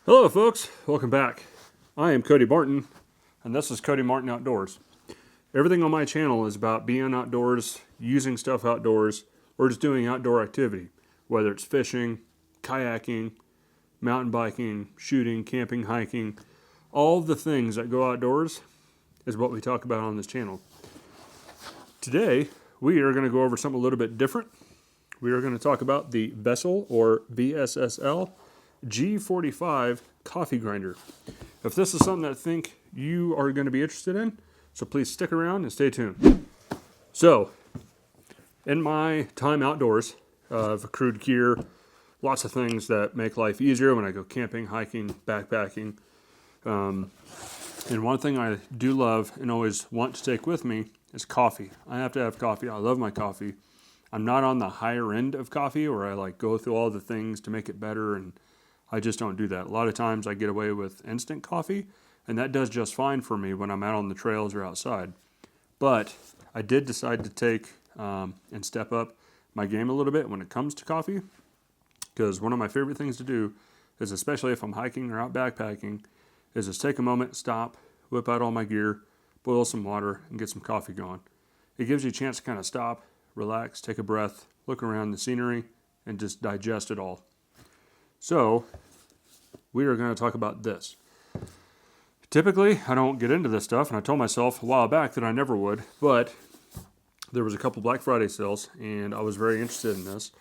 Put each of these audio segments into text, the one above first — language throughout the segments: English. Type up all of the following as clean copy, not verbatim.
Hello folks, welcome back. I am Cody Martin, and this is Cody Martin Outdoors. Everything on my channel is about being outdoors, using stuff outdoors, or just doing outdoor activity, whether it's fishing, kayaking, mountain biking, shooting, camping, hiking. All the things that go outdoors is what we talk about on this channel. Today, we are going to go over something a little bit different. We are going to talk about the Vssl, or Vssl G45 coffee grinder. If this is something that I think you are going to be interested in, so please stick around and stay tuned. So, in my time outdoors, I've accrued gear, lots of things that make life easier when I go camping, hiking, backpacking. And one thing I do love and always want to take with me is coffee. I have to have coffee. I love my coffee. I'm not on the higher end of coffee where I go through all the things to make it better, and I just don't do that. A lot of times I get away with instant coffee, and that does just fine for me when I'm out on the trails or outside. But I did decide to take and step up my game a little bit when it comes to coffee, because one of my favorite things to do is, especially if I'm hiking or out backpacking, is just take a moment, stop, whip out all my gear, boil some water, and get some coffee going. It gives you a chance to kind of stop, relax, take a breath, look around the scenery, and just digest it all. So, we are going to talk about this. Typically, I don't get into this stuff, and I told myself a while back that I never would, but there was a couple Black Friday sales, and I was very interested in this,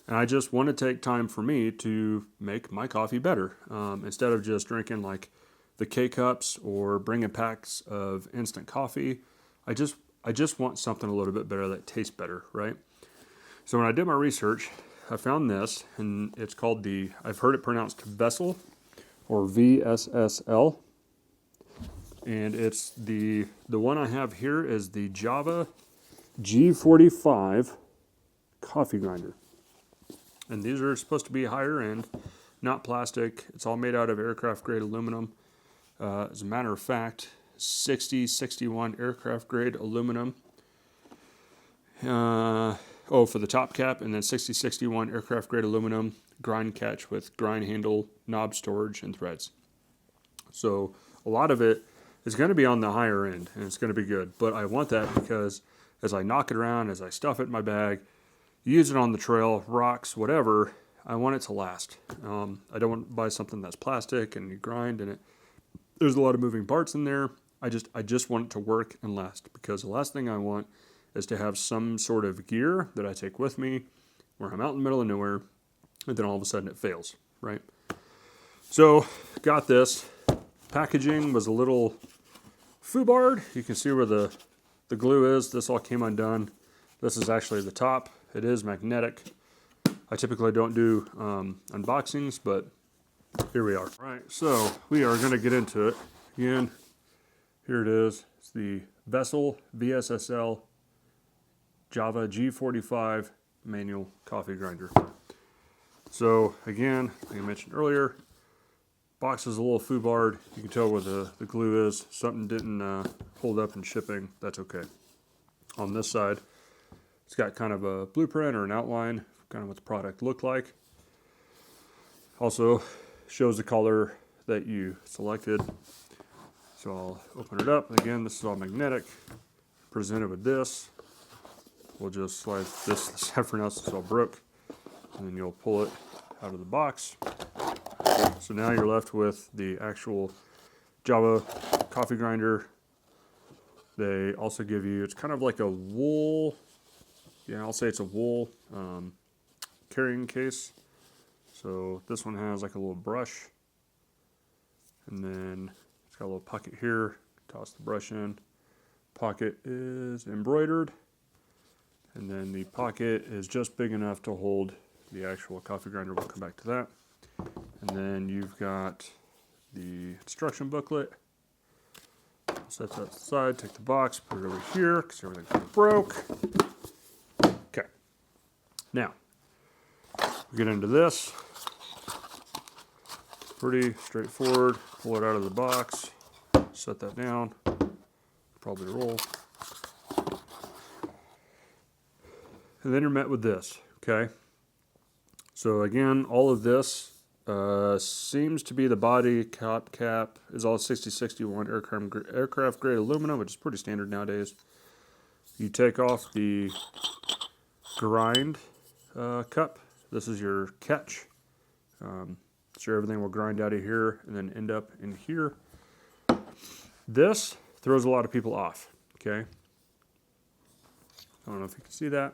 and I just want to take time for me to make my coffee better. Instead of just drinking like the K-Cups or bringing packs of instant coffee, I just want something a little bit better that tastes better, right? So when I did my research, I found this, and it's called I've heard it pronounced Vssl, or VSSL, and it's the one I have here is the Java G45 coffee grinder. And these are supposed to be higher end, not plastic. It's all made out of aircraft grade aluminum. As a matter of fact, 6061 aircraft grade aluminum. For the top cap, and then 6061 aircraft grade aluminum grind catch with grind handle, knob storage, and threads. So a lot of it is going to be on the higher end, and it's going to be good. But I want that because as I knock it around, as I stuff it in my bag, use it on the trail, rocks, whatever, I want it to last. I don't want to buy something that's plastic and you grind, and there's a lot of moving parts in there. I just want it to work and last, because the last thing I want is to have some sort of gear that I take with me where I'm out in the middle of nowhere, and then all of a sudden it fails, right? So, got this. Packaging was a little foobarred. You can see where the glue is. This all came undone. This is actually the top. It is magnetic. I typically don't do unboxings, but here we are. All right, so we are going to get into it. Again, here it is. It's the Vssl VSSL Java G45 manual coffee grinder. So again, like I mentioned earlier, box is a little foobarred. You can tell where the glue is. Something didn't hold up in shipping. That's okay. On this side, it's got kind of a blueprint or an outline, kind of what the product looked like. Also shows the color that you selected. So I'll open it up. Again, this is all magnetic. Presented with this. We'll just slide this for now since it's all broke, and then you'll pull it out of the box. So now you're left with the actual Java coffee grinder. They also give you, it's kind of like a wool, I'll say it's a wool carrying case. So this one has like a little brush, and then it's got a little pocket here. Toss the brush in. Pocket is embroidered. And then the pocket is just big enough to hold the actual coffee grinder. We'll come back to that. And then you've got the instruction booklet. Set that aside, take the box, put it over here because everything broke. Okay. Now, we get into this. Pretty straightforward. Pull it out of the box. Set that down. Probably roll. And then you're met with this, okay? So again, all of this Seems to be the body cap is all 6061 aircraft grade aluminum, which is pretty standard nowadays. You take off the grind cup. This is your catch. So everything will grind out of here and then end up in here. This throws a lot of people off, okay? I don't know if you can see that.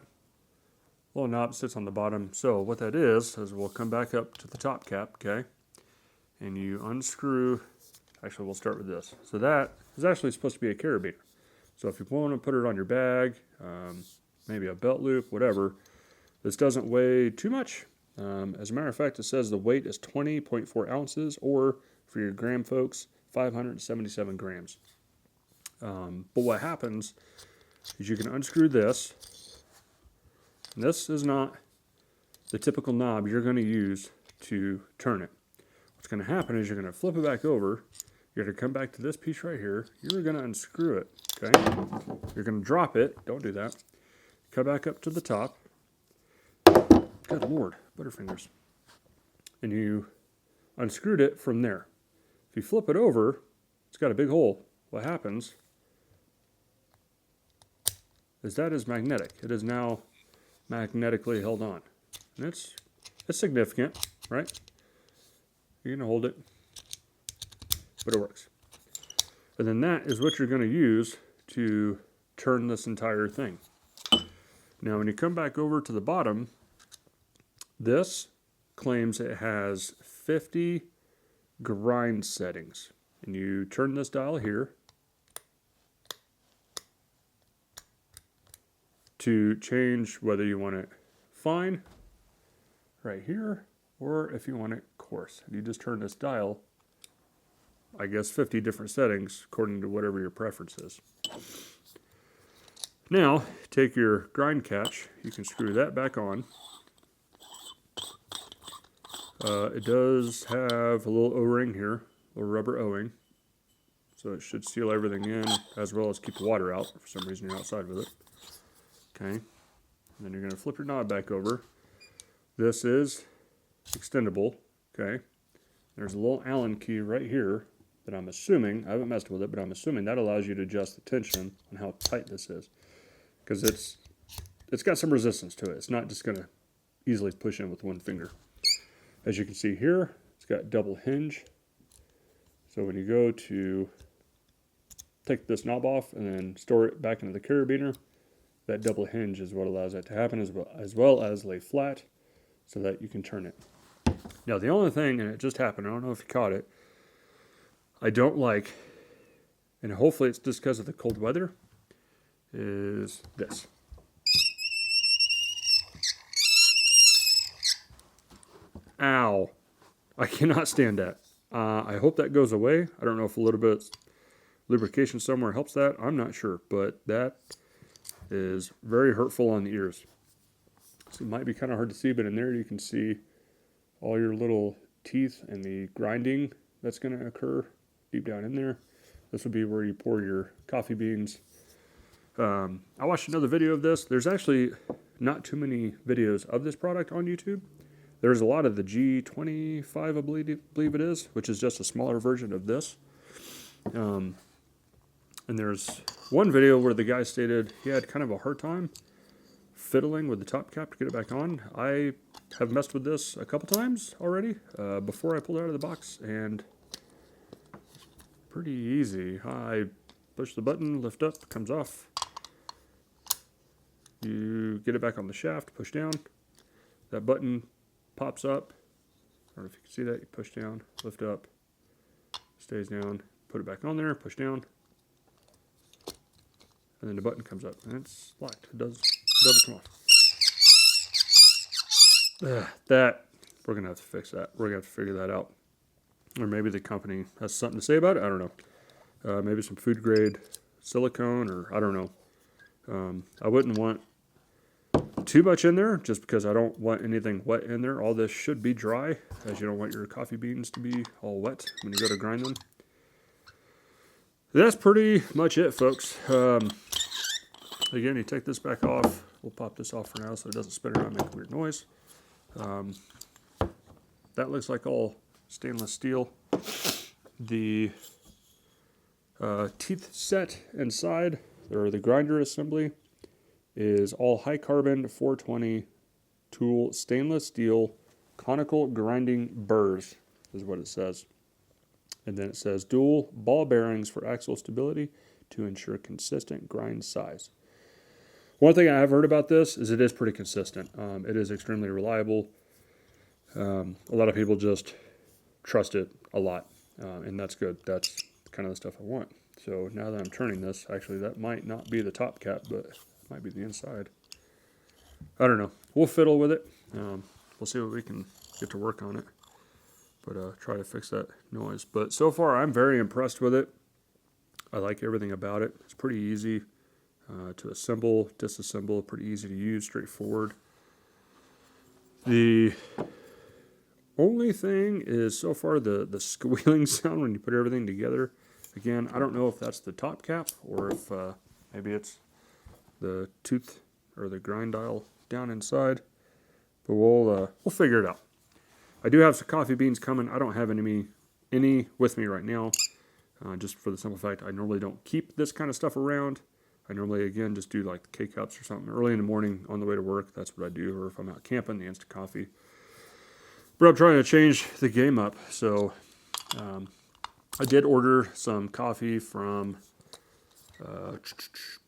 Little knob sits on the bottom. So what that is we'll come back up to the top cap, okay? And you unscrew, actually we'll start with this. So that is actually supposed to be a carabiner. So if you want to put it on your bag, maybe a belt loop, whatever, this doesn't weigh too much. As a matter of fact, it says the weight is 20.4 ounces, or for your gram folks, 577 grams. But what happens is you can unscrew this. And this is not the typical knob you're going to use to turn it. What's going to happen is you're going to flip it back over. You're going to come back to this piece right here. You're going to unscrew it, okay? You're going to drop it. Don't do that. Come back up to the top. Good Lord, butterfingers. And you unscrewed it from there. If you flip it over, it's got a big hole. What happens is that is magnetic. It is now magnetically held on. And it's significant, right? You're going to hold it, but it works. And then that is what you're going to use to turn this entire thing. Now, when you come back over to the bottom, this claims it has 50 grind settings. And you turn this dial here to change whether you want it fine right here or if you want it coarse. You just turn this dial, I guess 50 different settings according to whatever your preference is. Now, take your grind catch, you can screw that back on. It does have a little O-ring here, a little rubber O-ring. So it should seal everything in as well as keep the water out. For some reason you're outside with it. Okay, and then you're going to flip your knob back over. This is extendable, okay. There's a little Allen key right here that I'm assuming, I haven't messed with it, but I'm assuming that allows you to adjust the tension and how tight this is. Because it's got some resistance to it. It's not just going to easily push in with one finger. As you can see here, it's got double hinge. So when you go to take this knob off and then store it back into the carabiner, that double hinge is what allows that to happen, as well as lay flat so that you can turn it. Now the only thing, and it just happened, I don't know if you caught it, I don't like, and hopefully it's just because of the cold weather, is this. Ow. I cannot stand that. I hope that goes away. I don't know if a little bit of lubrication somewhere helps that. I'm not sure, but that is very hurtful on the ears. So it might be kind of hard to see, but in there you can see all your little teeth and the grinding that's going to occur deep down in there. This would be where you pour your coffee beans. I watched another video of this. There's actually not too many videos of this product on YouTube. There's a lot of the G45, I believe it is, which is just a smaller version of this. And there's one video where the guy stated he had kind of a hard time fiddling with the top cap to get it back on. I have messed with this a couple times already before I pulled it out of the box, and it's pretty easy. I push the button, lift up, comes off. You get it back on the shaft, push down. That button pops up. I don't know if you can see that. You push down, lift up, stays down, put it back on there, push down. And then the button comes up, and it's locked. It doesn't come off. That, we're going to have to fix that. We're going to have to figure that out. Or maybe the company has something to say about it. I don't know. Maybe some food grade silicone, or I don't know. I wouldn't want too much in there, just because I don't want anything wet in there. All this should be dry, as you don't want your coffee beans to be all wet when you go to grind them. That's pretty much it, folks. Again, you take this back off. We'll pop this off for now so it doesn't spin around and make a weird noise. that looks like all stainless steel. The teeth set inside, or the grinder assembly, is all high carbon 420 tool stainless steel conical grinding burrs, is what it says. And then it says dual ball bearings for axle stability to ensure consistent grind size. One thing I have heard about this is it is pretty consistent. It is extremely reliable. A lot of people just trust it a lot, and that's good. That's kind of the stuff I want. So now that I'm turning this, actually that might not be the top cap, but it might be the inside. I don't know. We'll fiddle with it. We'll see what we can get to work on it. But try to fix that noise. But so far, I'm very impressed with it. I like everything about it. It's pretty easy to assemble, disassemble, pretty easy to use, straightforward. The only thing is so far the squealing sound when you put everything together. Again, I don't know if that's the top cap or if maybe it's the tooth or the grind dial down inside. But we'll figure it out. I do have some coffee beans coming. I don't have any with me right now, just for the simple fact I normally don't keep this kind of stuff around. I normally, again, just do like the K-Cups or something early in the morning on the way to work. That's what I do. Or if I'm out camping, the instant coffee. But I'm trying to change the game up. So I did order some coffee from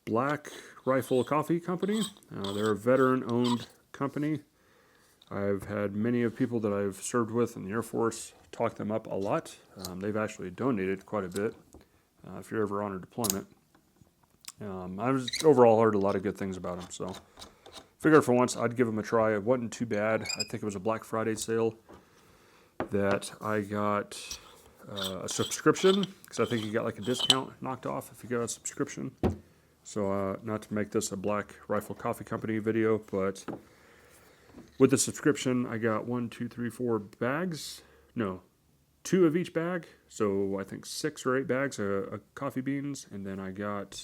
Black Rifle Coffee Company. They're a veteran-owned company. I've had many of people that I've served with in the Air Force talk them up a lot. They've actually donated quite a bit if you're ever on a deployment. I've overall heard a lot of good things about them, so figured for once I'd give them a try. It wasn't too bad. I think it was a Black Friday sale that I got a subscription, because I think you got like a discount knocked off if you got a subscription. So not to make this a Black Rifle Coffee Company video, but with the subscription, I got 4 bags. No, 2 of each bag. So I think 6 or 8 bags of coffee beans. And then I got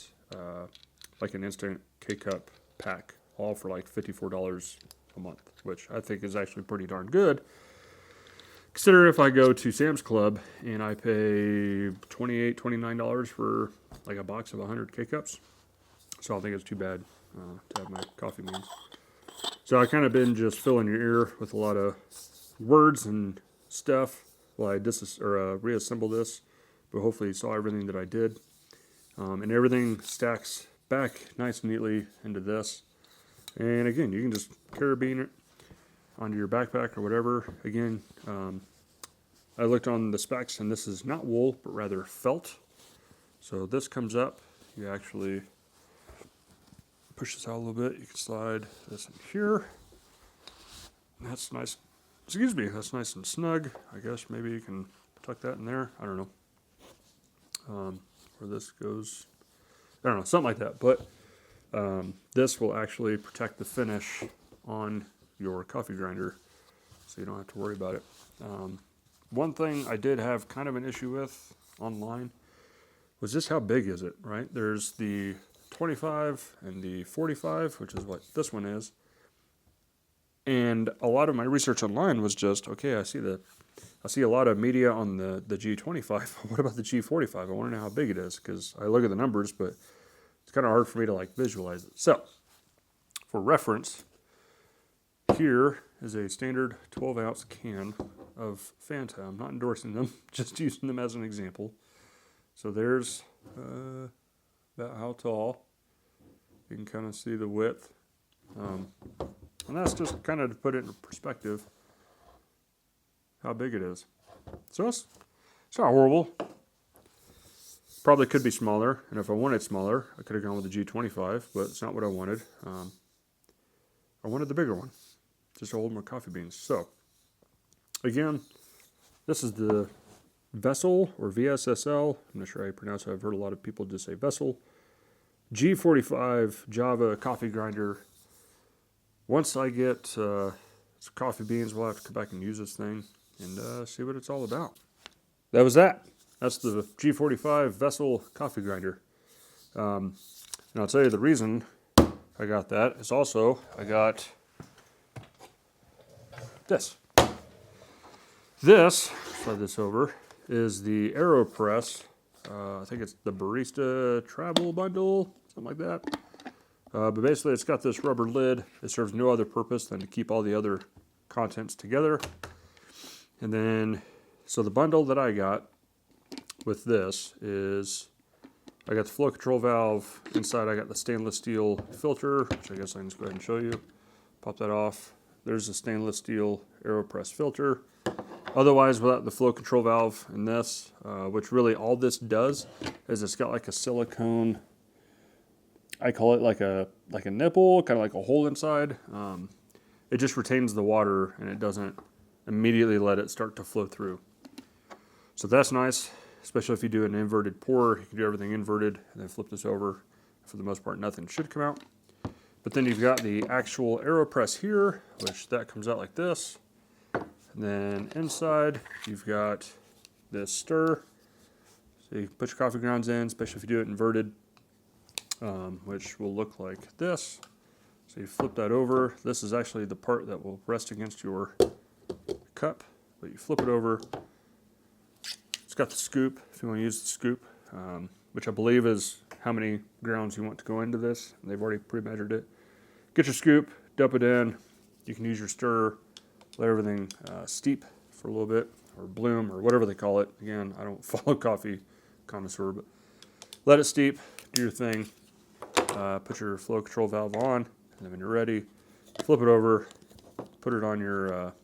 like an instant K-Cup pack, all for like $54 a month, which I think is actually pretty darn good. Consider if I go to Sam's Club and I pay $28, $29 for like a box of 100 K-Cups. So I don't think it's too bad to have my coffee beans. So I kind of been just filling your ear with a lot of words and stuff while I reassemble this, but hopefully you saw everything that I did. And everything stacks back nice and neatly into this. And again, you can just carabiner it onto your backpack or whatever. Again, I looked on the specs and this is not wool, but rather felt. So this comes up, you actually push this out a little bit, you can slide this in here. That's nice, that's nice and snug. I guess maybe you can tuck that in there, I don't know. Where this goes, I don't know, something like that. But this will actually protect the finish on your coffee grinder, so you don't have to worry about it. One thing I did have kind of an issue with online was just how big is it, right? There's the 25 and the 45, which is what this one is. And a lot of my research online was just, okay, I see a lot of media on the G25. What about the G45? I want to know how big it is, because I look at the numbers, but it's kind of hard for me to like visualize it. So, for reference, here is a standard 12-ounce can of Fanta. I'm not endorsing them, just using them as an example. So there's about how tall. You can kind of see the width. And that's just kind of to put it in perspective how big it is. So it's not horrible. Probably could be smaller, and if I wanted smaller, I could have gone with the G25, but it's not what I wanted. I wanted the bigger one, just to hold more coffee beans. So, again, this is the Vssl, or Vssl, I'm not sure how you pronounce it. I've heard a lot of people just say Vssl. G45 Java coffee grinder. Once I get some coffee beans, we'll have to come back and use this thing and see what it's all about. That was that. That's the G45 Vssl coffee grinder. And I'll tell you the reason I got that is also I got this. This, slide this over, is the Aeropress. I think it's the Barista Travel Bundle, something like that. But basically it's got this rubber lid. It serves no other purpose than to keep all the other contents together. And then, so the bundle that I got with this is, I got the flow control valve. Inside I got the stainless steel filter, which I guess I can just go ahead and show you. Pop that off. There's a stainless steel Aeropress filter. Otherwise, without the flow control valve in this, which really all this does is it's got like a silicone, I call it like a nipple, kind of like a hole inside. It just retains the water and it doesn't immediately let it start to flow through. So that's nice, especially if you do an inverted pour. You can do everything inverted and then flip this over. For the most part, nothing should come out. But then you've got the actual Aeropress here, which that comes out like this. And then inside, you've got this stir. So you put your coffee grounds in, especially if you do it inverted, which will look like this. So you flip that over. This is actually the part that will rest against your cup, but you flip it over. It's got the scoop, if you want to use the scoop, which I believe is how many grounds you want to go into this. They've already pre-measured it. Get your scoop, dump it in. You can use your stirrer. Let everything steep for a little bit, or bloom, or whatever they call it. Again, I don't follow coffee connoisseur, but let it steep, do your thing, put your flow control valve on, and then when you're ready, flip it over, put it on your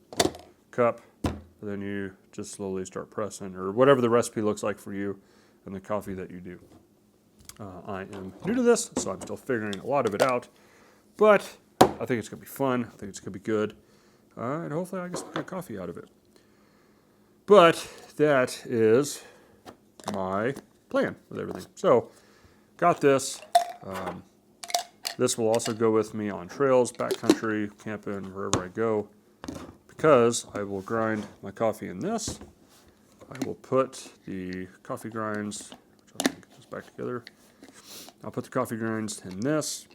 cup, and then you just slowly start pressing, or whatever the recipe looks like for you and the coffee that you do. I am new to this, so I'm still figuring a lot of it out, but I think it's going to be fun. I think it's going to be good. And hopefully I get some good coffee out of it. But that is my plan with everything. So, got this. This will also go with me on trails, backcountry, camping, wherever I go. Because I will grind my coffee in this. I will put the coffee grinds, which I'll get this back together. I'll put the coffee grinds in this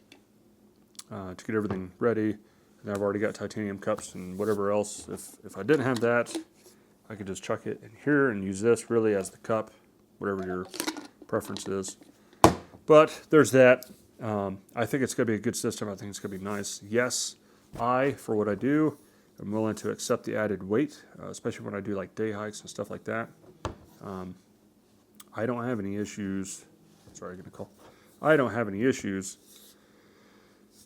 to get everything ready. And I've already got titanium cups and whatever else. If I didn't have that, I could just chuck it in here and use this really as the cup, whatever your preference is. But there's that. I think it's going to be a good system. I think it's going to be nice. Yes, for what I do, I'm willing to accept the added weight, especially when I do like day hikes and stuff like that. I don't have any issues. Sorry, I'm going to call. I don't have any issues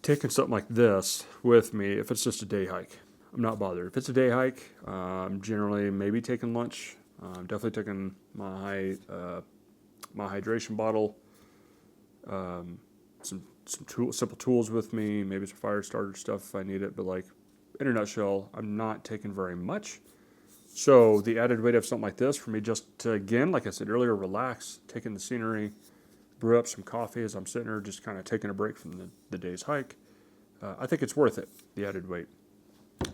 taking something like this with me if it's just a day hike. I'm not bothered. If it's a day hike, I'm generally maybe taking lunch. I'm definitely taking my hydration bottle, some simple tools with me, maybe some fire starter stuff if I need it. But like in a nutshell, I'm not taking very much. So the added weight of something like this for me, just to, again, like I said earlier, relax, taking the scenery, brew up some coffee as I'm sitting there, just kind of taking a break from the day's hike. I think it's worth it, the added weight.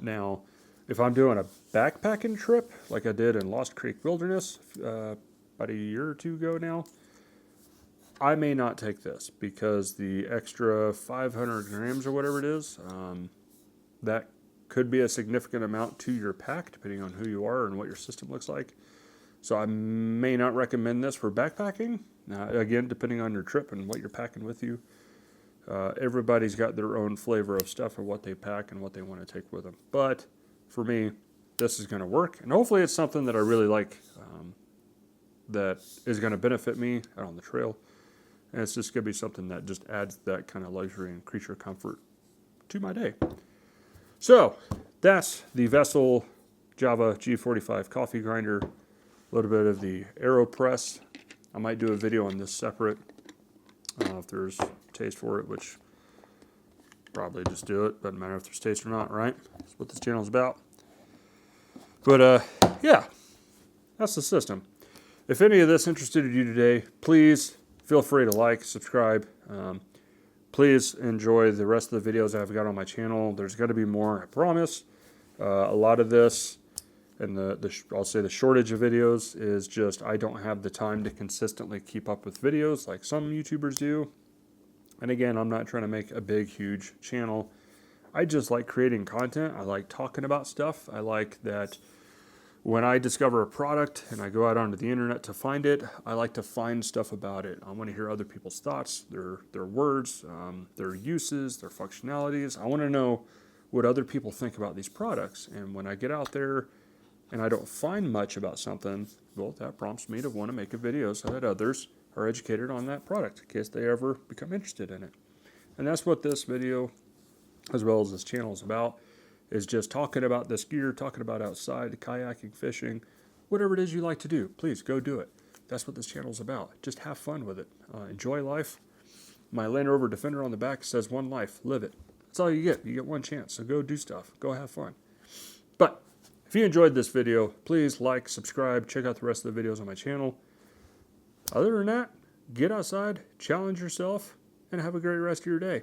Now, if I'm doing a backpacking trip, like I did in Lost Creek Wilderness about a year or two ago now, I may not take this because the extra 500 grams or whatever it is, that could be a significant amount to your pack, depending on who you are and what your system looks like. So I may not recommend this for backpacking. Again, depending on your trip and what you're packing with you. Everybody's got their own flavor of stuff or what they pack and what they want to take with them. But for me, this is going to work. And hopefully it's something that I really like, that is going to benefit me out on the trail. And it's just going to be something that just adds that kind of luxury and creature comfort to my day. So that's the Vssl Java G45 coffee grinder. A little bit of the Aeropress. I might do a video on this separate if there's taste for it, which probably just do it. Doesn't matter if there's taste or not, right? That's what this channel is about. But yeah, that's the system. If any of this interested you today, please feel free to like, subscribe. Please enjoy the rest of the videos I've got on my channel. There's got to be more, I promise. A lot of this, and I'll say the shortage of videos is just I don't have the time to consistently keep up with videos like some YouTubers do. And again, I'm not trying to make a big, huge channel. I just like creating content. I like talking about stuff. I like that When I discover a product and I go out onto the internet to find it, I like to find stuff about it. I want to hear other people's thoughts, their words, their uses, their functionalities. I want to know what other people think about these products. And when I get out there and I don't find much about something, well, that prompts me to want to make a video so that others are educated on that product in case they ever become interested in it. And that's what this video, as well as this channel, is about. Is just talking about this gear, talking about outside, kayaking, fishing, whatever it is you like to do, please go do it. That's what this channel is about. Just have fun with it. Enjoy life. My Land Rover Defender on the back says one life, live it. That's all you get. You get one chance, so go do stuff. Go have fun. But if you enjoyed this video, please like, subscribe, check out the rest of the videos on my channel. Other than that, get outside, challenge yourself, and have a great rest of your day.